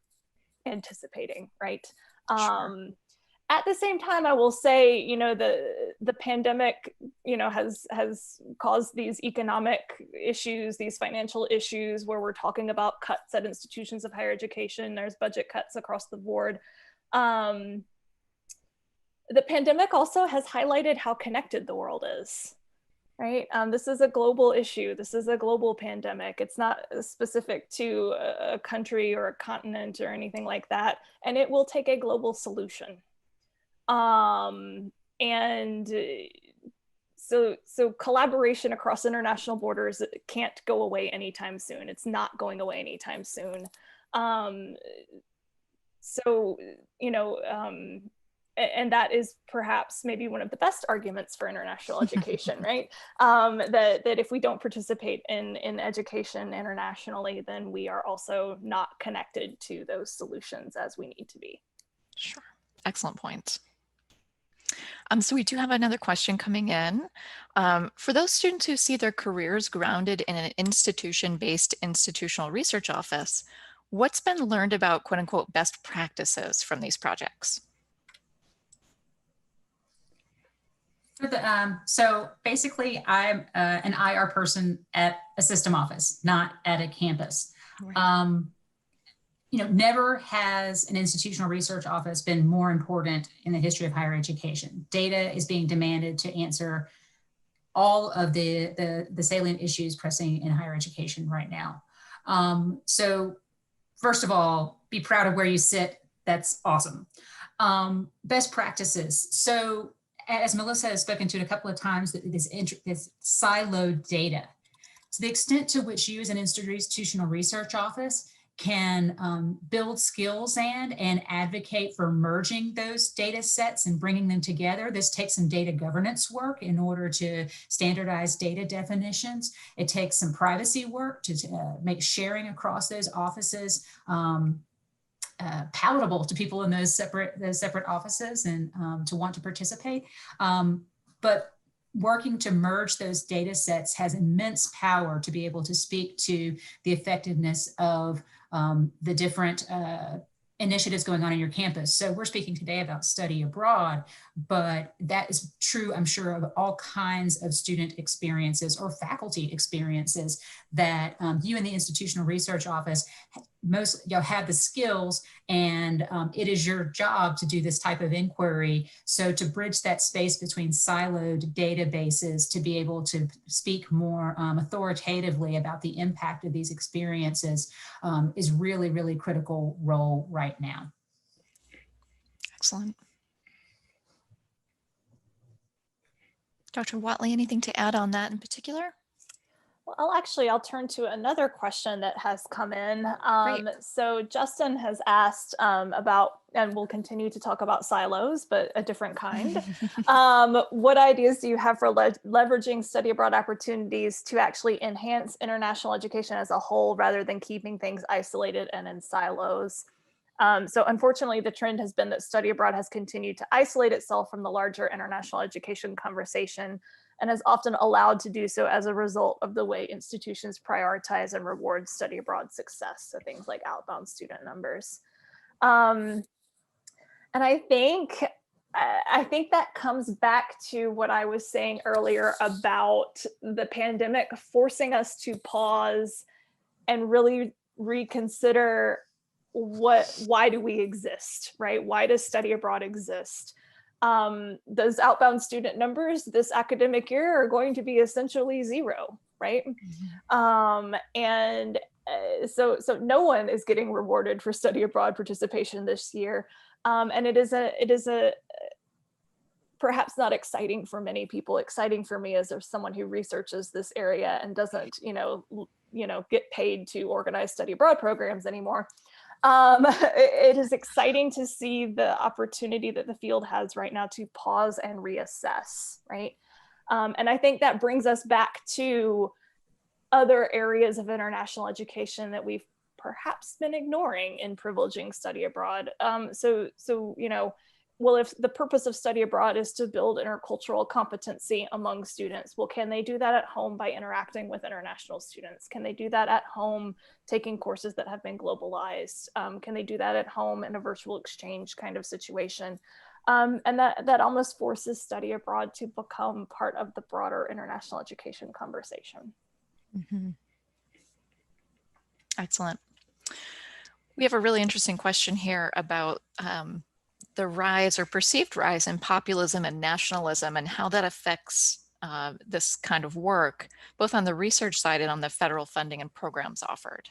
anticipating, right? Sure. At the same time, I will say, the pandemic, has caused these economic issues, these financial issues where we're talking about cuts at institutions of higher education. There's budget cuts across the board. The pandemic also has highlighted how connected the world is, right? This is a global issue. This is a global pandemic. It's not specific to a country or a continent or anything like that. And it will take a global solution. And so collaboration across international borders can't go away anytime soon. It's not going away anytime soon. And that is perhaps maybe one of the best arguments for international education, right? That if we don't participate in education internationally, then we are also not connected to those solutions as we need to be. Sure. Excellent point. So we do have another question coming in. For those students who see their careers grounded in an institution-based institutional research office, what's been learned about quote unquote best practices from these projects? So basically I'm an IR person at a system office, not at a campus. Right. Never has an institutional research office been more important in the history of higher education. Data is being demanded to answer all of the salient issues pressing in higher education right now. So first of all, be proud of where you sit. That's awesome. Best practices. So as Melissa has spoken to it a couple of times, this siloed data. To the extent to which you as an institutional research office can build skills and advocate for merging those data sets and bringing them together. This takes some data governance work in order to standardize data definitions. It takes some privacy work to make sharing across those offices palatable to people in those separate offices and to want to participate. But working to merge those data sets has immense power to be able to speak to the effectiveness of the different initiatives going on in your campus. So we're speaking today about study abroad, but that is true, I'm sure, of all kinds of student experiences or faculty experiences that you in the institutional research office have the skills, and it is your job to do this type of inquiry. So to bridge that space between siloed databases to be able to speak more authoritatively about the impact of these experiences is really, really critical role right now. Excellent. Dr. Whatley, anything to add on that in particular? Well, I'll turn to another question that has come in. So Justin has asked about, and we'll continue to talk about silos, but a different kind. What ideas do you have for leveraging study abroad opportunities to actually enhance international education as a whole, rather than keeping things isolated and in silos? So unfortunately, the trend has been that study abroad has continued to isolate itself from the larger international education conversation, and is often allowed to do so as a result of the way institutions prioritize and reward study abroad success. So things like outbound student numbers. And I think that comes back to what I was saying earlier about the pandemic forcing us to pause and really reconsider why do we exist, right? Why does study abroad exist? Those outbound student numbers this academic year are going to be essentially zero, right? So no one is getting rewarded for study abroad participation this year. And it is a perhaps not exciting for many people. Exciting for me as someone who researches this area and doesn't, get paid to organize study abroad programs anymore. It is exciting to see the opportunity that the field has right now to pause and reassess, right? And I think that brings us back to other areas of international education that we've perhaps been ignoring in privileging study abroad. So, you know, well, if the purpose of study abroad is to build intercultural competency among students, well, can they do that at home by interacting with international students? Can they do that at home taking courses that have been globalized? Can they do that at home in a virtual exchange kind of situation? And that almost forces study abroad to become part of the broader international education conversation. Mm-hmm. Excellent. We have a really interesting question here about the rise or perceived rise in populism and nationalism and how that affects this kind of work, both on the research side and on the federal funding and programs offered.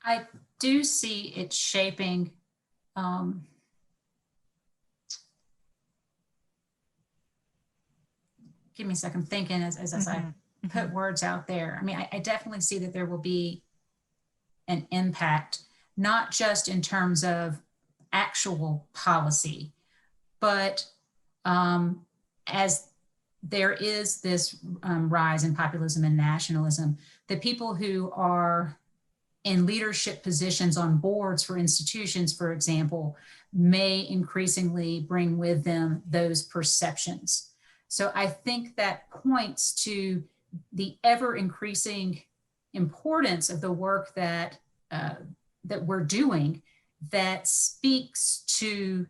I do see it shaping give me a second, thinking as I put words out there. I mean, I definitely see that there will be an impact, not just in terms of actual policy, but as there is this rise in populism and nationalism, the people who are in leadership positions on boards for institutions, for example, may increasingly bring with them those perceptions. So I think that points to the ever increasing importance of the work that we're doing, that speaks to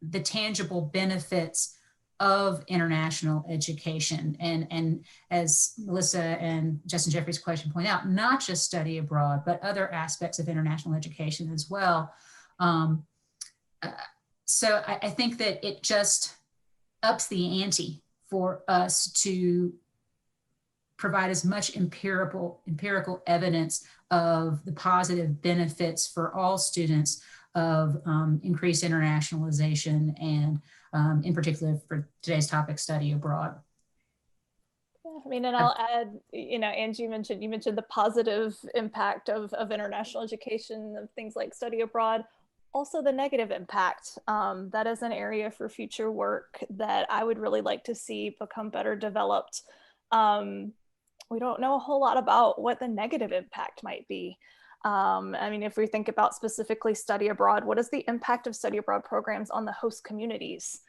the tangible benefits of international education. And as Melissa and Justin Jeffrey's question point out, not just study abroad, but other aspects of international education as well. So I think that it just ups the ante for us to provide as much empirical evidence of the positive benefits for all students of increased internationalization and in particular for today's topic, study abroad. Yeah, I mean, and I'll add, you know, Angie, you mentioned the positive impact of international education, of things like study abroad. Also the negative impact. That is an area for future work that I would really like to see become better developed. We don't know a whole lot about what the negative impact might be. I mean, if we think about specifically study abroad, what is the impact of study abroad programs on the host communities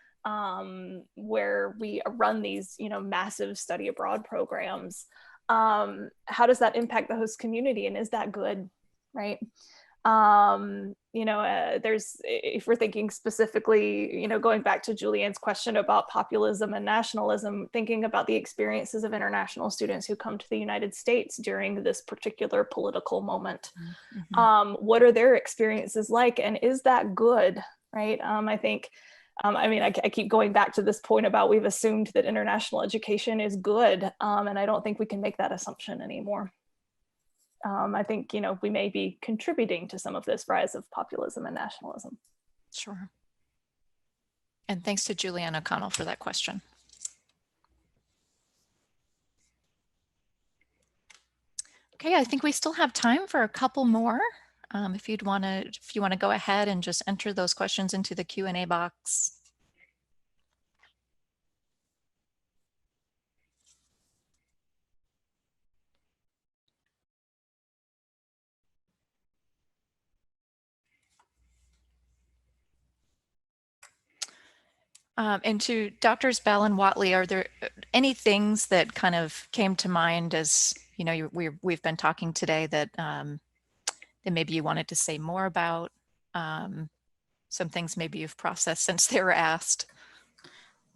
where we run these, you know, massive study abroad programs? How does that impact the host community, and is that good, right? You know, if we're thinking specifically, you know, going back to Julianne's question about populism and nationalism, thinking about the experiences of international students who come to the United States during this particular political moment. What are their experiences like, and is that good, right? I think, I mean, I keep going back to this point about we've assumed that international education is good, and I don't think we can make that assumption anymore. I think, you know, we may be contributing to some of this rise of populism and nationalism. Sure. And thanks to Julianne O'Connell for that question. Okay, I think we still have time for a couple more. If you want to go ahead and just enter those questions into the Q&A box. And to Doctors Bell and Whatley, are there any things that kind of came to mind as, you know, we've been talking today that that maybe you wanted to say more about? Some things maybe you've processed since they were asked.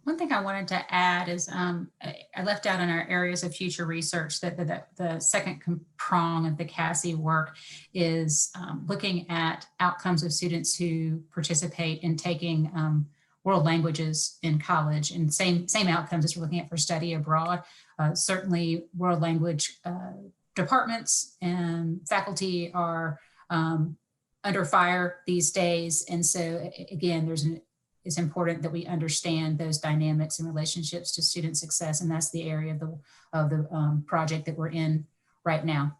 One thing I wanted to add is I left out in our areas of future research that the second prong of the CASI work is looking at outcomes of students who participate in taking world languages in college, and same outcomes as we're looking at for study abroad. Certainly world language departments and faculty are under fire these days. And so again, it's important that we understand those dynamics and relationships to student success. And that's the area of the project that we're in right now.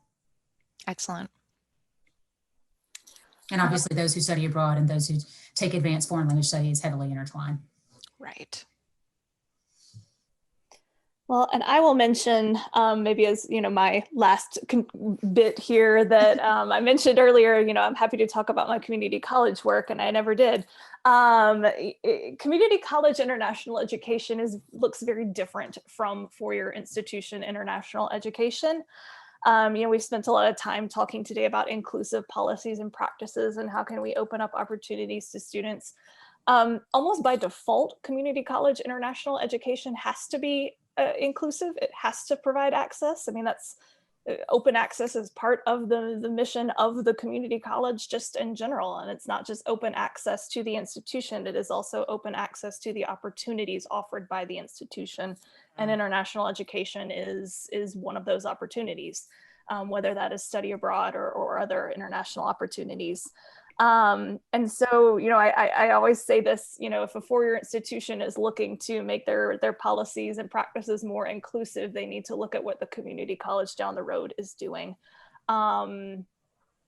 Excellent. And obviously those who study abroad and those who take advanced foreign language studies heavily intertwined. Right. Well, and I will mention maybe as, my last bit here that I mentioned earlier, I'm happy to talk about my community college work, and I never did. Community college international education looks very different from four-year institution international education. We've spent a lot of time talking today about inclusive policies and practices and how can we open up opportunities to students. Almost by default, community college international education has to be inclusive. It has to provide access. I mean, that's open access is part of the mission of the community college just in general. And it's not just open access to the institution, it is also open access to the opportunities offered by the institution. And international education is one of those opportunities, whether that is study abroad or other international opportunities. And so, I always say this, if a four-year institution is looking to make their policies and practices more inclusive, they need to look at what the community college down the road is doing.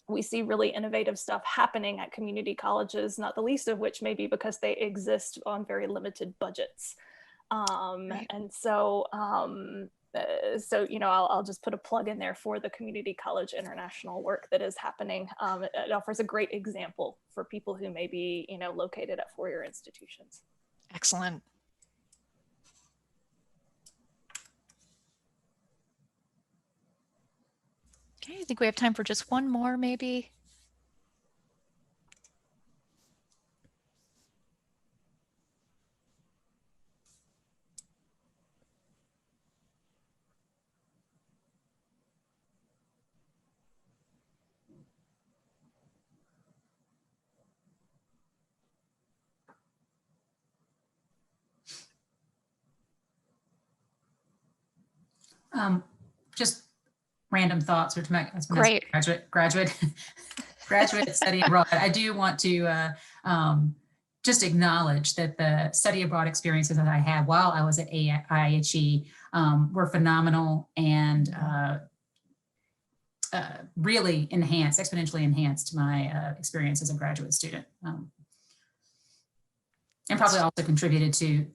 We see really innovative stuff happening at community colleges, not the least of which may be because they exist on very limited budgets. Right. And so, I'll just put a plug in there for the community college international work that is happening. It offers a great example for people who may be, located at four-year institutions. Excellent. Okay, I think we have time for just one more, maybe. Just random thoughts or to my Great. graduate study abroad. I do want to just acknowledge that the study abroad experiences that I had while I was at IHE were phenomenal and really exponentially enhanced my experience as a graduate student. And probably also contributed to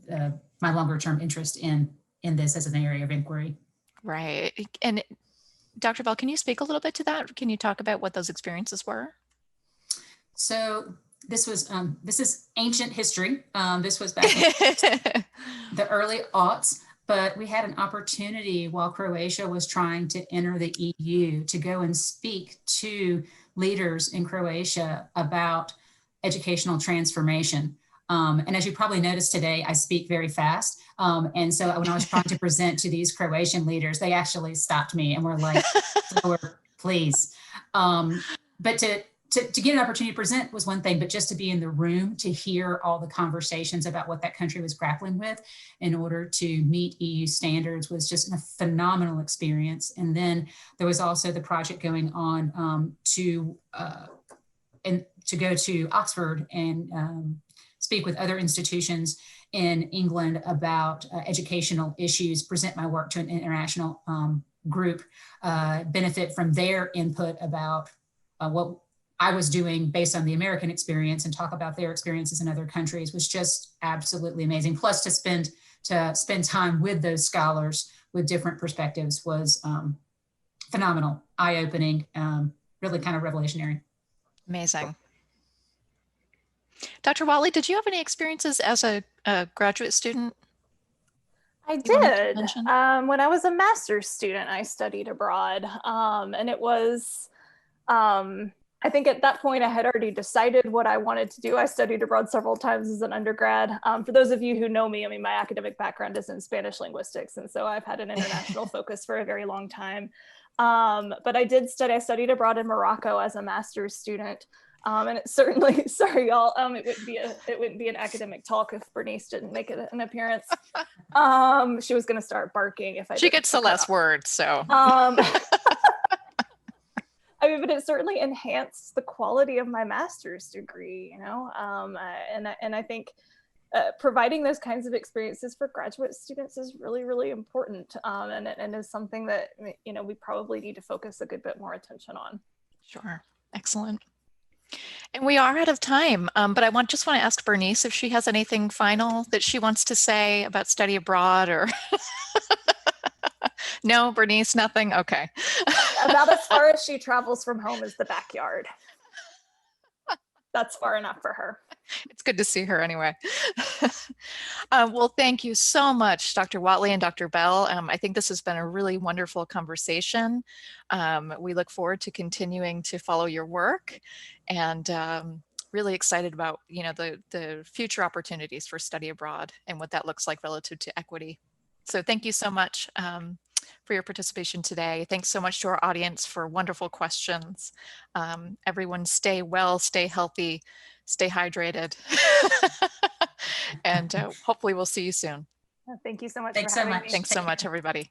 my longer term interest in this as an area of inquiry. Right. And Dr. Bell, can you speak a little bit to that? Can you talk about what those experiences were? So this is ancient history. This was back in the early aughts, but we had an opportunity while Croatia was trying to enter the EU to go and speak to leaders in Croatia about educational transformation. And as you probably noticed today, I speak very fast. And so when I was trying to present to these Croatian leaders, they actually stopped me and were like, slower, please. But to get an opportunity to present was one thing, but just to be in the room to hear all the conversations about what that country was grappling with in order to meet EU standards was just a phenomenal experience. And then there was also the project going on to go to Oxford and speak with other institutions in England about educational issues, present my work to an international group, benefit from their input about what I was doing based on the American experience and talk about their experiences in other countries was just absolutely amazing. Plus to spend time with those scholars with different perspectives was phenomenal, eye-opening, really kind of revolutionary. Amazing. Dr. Whatley, did you have any experiences as a graduate student? I did. When I was a master's student, I studied abroad. And it was, I think at that point I had already decided what I wanted to do. I studied abroad several times as an undergrad. For those of you who know me, I mean, my academic background is in Spanish linguistics. And so I've had an international focus for a very long time. But I studied abroad in Morocco as a master's student. And it certainly, sorry y'all, it wouldn't be an academic talk if Bernice didn't make an appearance. She was going to start barking if I. She gets the last word, so. I mean, but it certainly enhanced the quality of my master's degree, and I think providing those kinds of experiences for graduate students is really, really important, and is something that we probably need to focus a good bit more attention on. Sure, excellent. And we are out of time, but I just want to ask Bernice if she has anything final that she wants to say about study abroad or no, Bernice, nothing. Okay. About as far as she travels from home is the backyard. That's far enough for her. It's good to see her anyway. Well, thank you so much, Dr. Whatley and Dr. Bell. I think this has been a really wonderful conversation. We look forward to continuing to follow your work and really excited about, the future opportunities for study abroad and what that looks like relative to equity. So thank you so much for your participation today. Thanks so much to our audience for wonderful questions. Everyone stay well, stay healthy, stay hydrated. And hopefully we'll see you soon. Thank you so much Thanks for so having much. me. Thanks so much, everybody.